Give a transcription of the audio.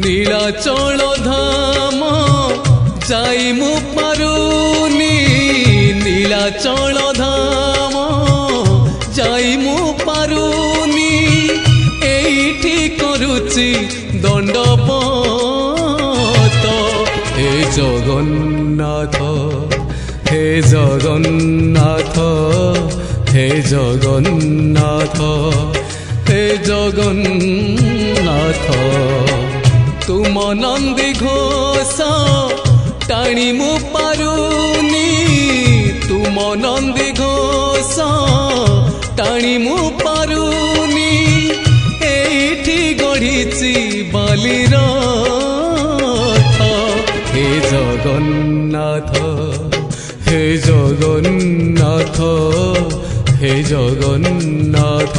নীলাচল ধাম যাই মু পারুনি নীলাচল ধাম যাই মু পারুনি এইটি করুচি দণ্ডপত হে জগন্নাথ হে জগন্নাথ হে জগন্নাথ হে জগন্নাথ তুম নন্দী ঘোষ টাণি মু পারুনি তুম নন্দী ঘোষ টাণি মু পারুনি এইটি গড়িছি বালির হে জগন্নাথ হে জগন্নাথ হে জগন্নাথ।